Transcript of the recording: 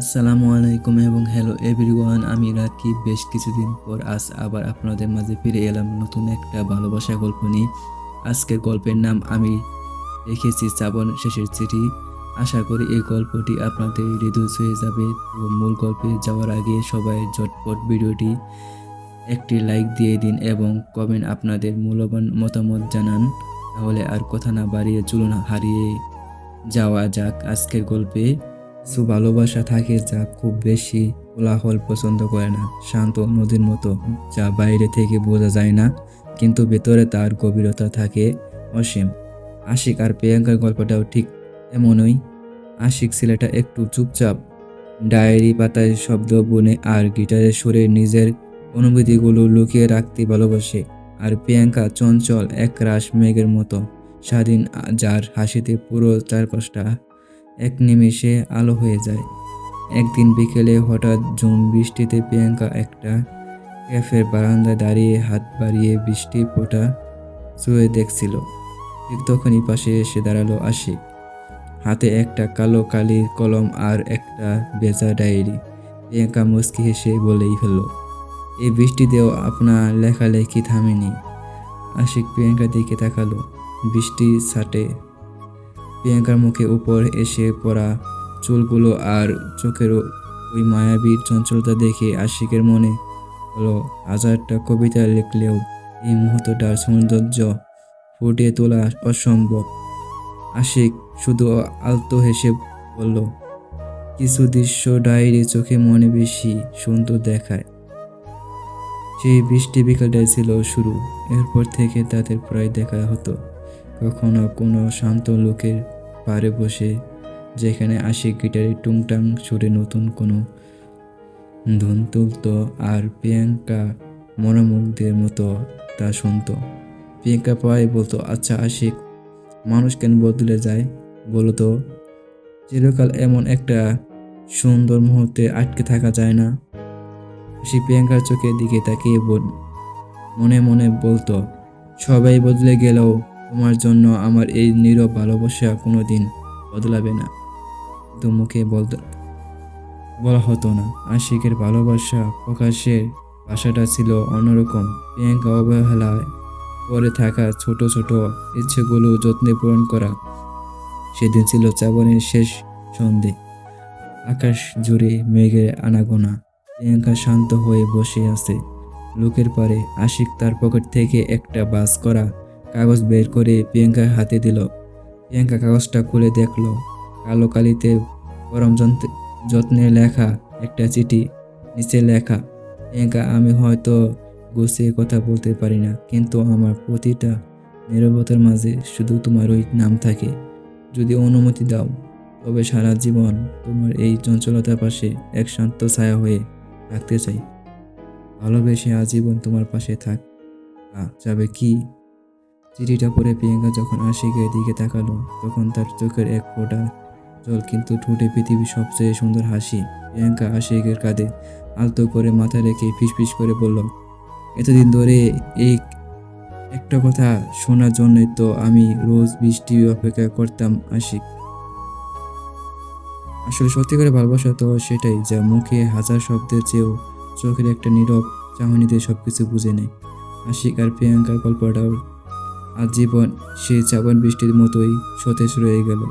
আসসালামু আলাইকুম এবং হ্যালো এভরিওয়ান। আমি রাকিব। বেশ কিছুদিন পর আজ আবার আপনাদের মাঝে ফিরে এলাম নতুন একটা ভালোবাসা গল্প নিয়ে। আজকের গল্পের নাম আমি রেখেছি শ্রাবণ শেষের চিঠি। আশা করি এই গল্পটি আপনাদের হৃদয় ছুঁয়ে যাবে। তো মূল গল্পে যাওয়ার আগে সবাই ঝটপট ভিডিওটি একটি লাইক দিয়ে দিন এবং কমেন্ট আপনাদের মূল্যবান মতামত জানান। তাহলে আর কথা না বাড়িয়ে চলুন হারিয়ে যাওয়া যাক আজকের গল্পে। কিছু ভালোবাসা থাকে যা খুব বেশি কোলাহল পছন্দ করে না, শান্ত নদীর মতো, যা বাইরে থেকে বোঝা যায় না কিন্তু ভেতরে তার গভীরতা থাকে অসীম। আশিক আর প্রিয়াঙ্কার গল্পটাও ঠিক এমনই। আশিক ছেলেটা একটু চুপচাপ, ডায়েরি পাতায় শব্দ বুনে আর গিটারের সুরে নিজের অনুভূতিগুলো লুকিয়ে রাখতে ভালোবাসে। আর প্রিয়াঙ্কা চঞ্চল একরাশ মেঘের মতো স্বাধীন, যার হাসিতে পুরো চারপাশটা এক নিমেষে আলো হয়ে যায়। একদিন বিকেলে হঠাৎ ঝুম বৃষ্টিতে প্রিয়াঙ্কা একটা ক্যাফের বারান্দায় দাঁড়িয়ে হাত বাড়িয়ে বৃষ্টির ফোঁটা ছুঁয়ে দেখছিল। ঠিক তখনই পাশে এসে দাঁড়ালো আশিক, হাতে একটা কালো কালির কলম আর একটা ভেজা ডায়েরি। প্রিয়াঙ্কা মুচকি হেসে বলেই ফেলল, এই বৃষ্টিতেও আপনার লেখালেখি থামেনি। আশিক প্রিয়াঙ্কার দিকে তাকালো। বৃষ্টি ছাটে প্রিয়াঙ্কার মুখে উপর এসে পড়া চুলগুলো আর চোখের ওই মায়াবী চঞ্চলতা দেখে আশিকের মনে হলো হাজারটা কবিতা লিখলেও এই মুহূর্তটার সৌন্দর্য ফুটিয়ে তোলা অসম্ভব। আশিক শুধু আলতো হেসে বলল, কিছু দৃশ্য ডায়েরি চোখে মনে বেশি সুন্দর দেখায়। সেই বৃষ্টি বিকালটাই ছিল শুরু। এরপর থেকে তাদের প্রায় দেখা হতো, কখনো কোনো শান্ত লোকের পাড়ে বসে, যেখানে আশিক গিটারে টুংটাং সুরে নতুন কোনো ধুন তুলত আর প্রিয়াঙ্কা মনোমুগ্ধের মতো তা শুনত। প্রিয়াঙ্কা প্রায় বলতো, আচ্ছা আশিক, মানুষ কেন বদলে যায় বলো তো? চিরকাল এমন একটা সুন্দর মুহূর্তে আটকে থাকা যায় না? আশিক প্রিয়াঙ্কার চোখের দিকে তাকিয়ে মনে মনে বলতো, সবাই বদলে গেলেও তোমার জন্য আমার এই নীরব ভালোবাসা কোনোদিন বদলাবে না। কিন্তু মুখে বলা হতো না। আশিকের ভালোবাসা প্রকাশের ভাষাটা ছিল অন্যরকম। প্রিয়াঙ্কা অবহেলায় পরে থাকা ছোট ছোট ইচ্ছেগুলো যত্নে পূরণ করা। সেদিন ছিল শ্রাবণের শেষ সন্ধে, আকাশ জুড়ে মেঘের আনাগোনা। প্রিয়াঙ্কা শান্ত হয়ে বসে আছে লোকের পারে। আশিক তার পকেট থেকে একটা বাস করা কাগজ বের করে প্রিয়াঙ্কার হাতে দিল। প্রিয়াঙ্কা কাগজটা খুলে দেখলো, কালো কালিতে পরম যত্নে লেখা একটা চিঠি। নিচে লেখা, প্রিয়াঙ্কা, আমি হয়তো গুছিয়ে কথা বলতে পারি না, কিন্তু আমার প্রতিটা নীরবতার মাঝে শুধু তোমারই নাম থাকে। যদি অনুমতি দাও, তবে সারা জীবন তোমার এই চঞ্চলতার পাশে এক শান্ত ছায়া হয়ে থাকতে চাই। ভালোবেসে আজীবন তোমার পাশে থাকা যাবে কি? চিঠিটা পড়ে প্রিয়াঙ্কা যখন আশিকের দিকে তাকালো, তখন তার চোখের এক ফোঁটা জল, কিন্তু ঠোঁটে পৃথিবীর সবচেয়ে সুন্দর হাসি। প্রিয়াঙ্কা আশিকের কাঁধে আলতো করে মাথা রেখে ফিসফিস করে বলল, এতদিন ধরে এই একটা কথা শোনার জন্যই তো আমি রোজ বৃষ্টি অপেক্ষা করতাম আশিক। আসলে সত্যি করে ভালোবাসা তো সেটাই, যা মুখে হাজার শব্দের চেয়েও চোখের একটা নীরব চাহনিতে সবকিছু বুঝে নেয়। আশিক আর প্রিয়াঙ্কার গল্পটাও আজীবন সেই শ্রাবণ বৃষ্টির মতোই সতেজ রয়ে গেল।